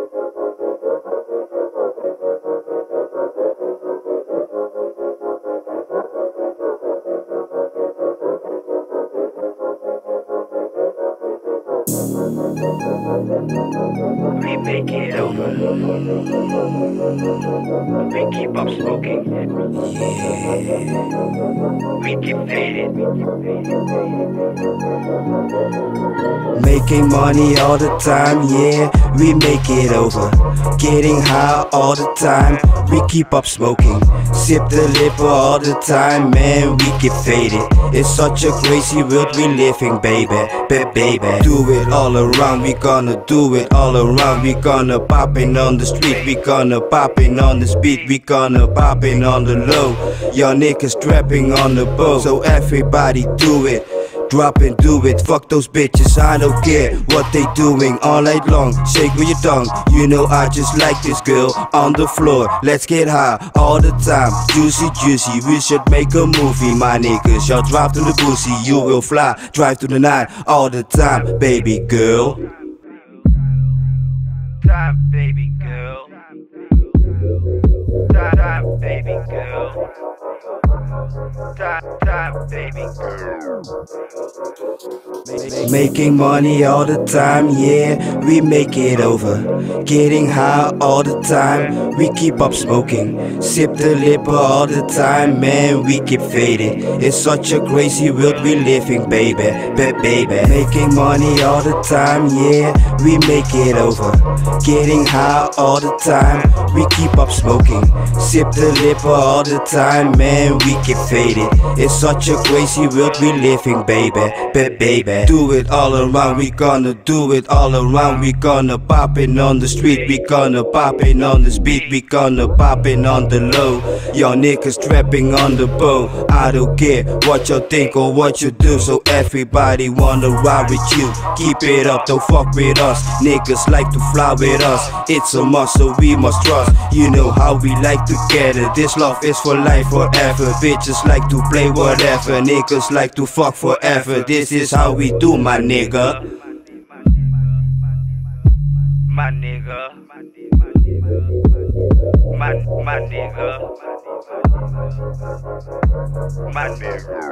We make it over. We keep up smoking. Yeah. We keep faded. Making money all the time, yeah, we make it over. Getting high all the time, we keep up smoking. Sip the liquor all the time, man, we get faded. It's such a crazy world we living, baby, baby. Do it all around, we gonna do it all around. We gonna poppin' on the street, we gonna poppin' on the speed, we gonna poppin' on the low. Y'all niggas trapping on the boat, so everybody do it. Drop and do it, fuck those bitches, I don't care what they doing all night long. Shake with your tongue, you know I just like this girl on the floor. Let's get high all the time, juicy, juicy. We should make a movie, my niggas. Y'all drop to the pussy, you will fly. Drive through the night all the time, baby girl. Time, baby girl. Time, baby girl. Time, baby girl. Making money all the time, yeah, we make it over. Getting high all the time, we keep up smoking. Sip the liquor all the time, man, we keep faded. It's such a crazy world we living, baby, baby. Making money all the time, yeah, we make it over. Getting high all the time, we keep up smoking. Sip the liquor all the time, man, we keep faded. It's such a crazy world we living, baby, baby. Do it all around, we gonna do it all around. We gonna poppin' on the street, we gonna poppin' on the speed, we gonna poppin' on the low. Y'all niggas trapping on the boat. I don't care what you think or what you do, so everybody wanna ride with you. Keep it up, don't fuck with us. Niggas like to fly with us. It's a must, so we must trust. You know how we like together. This love is for life, forever. Bitches like to play whatever. Niggas like to fuck forever. This is how we do, my nigga. My nigga. My nigga. My nigga.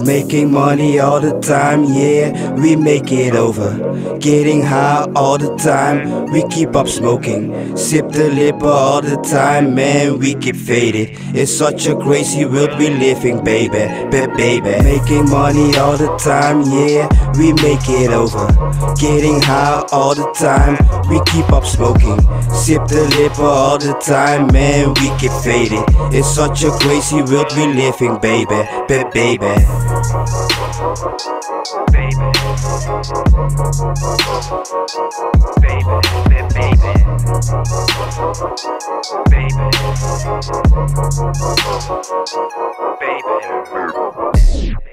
Making money all the time, yeah, we make it over. Getting high all the time, we keep up smoking. Sip the liquor all the time, man, we keep faded. It's such a crazy world we living, baby, baby. Making money all the time, yeah, we make it over. Getting high all the time, we keep up smoking. Sip the liquor all the time, man, we keep faded. It's such a crazy world we living, baby, baby. Baby.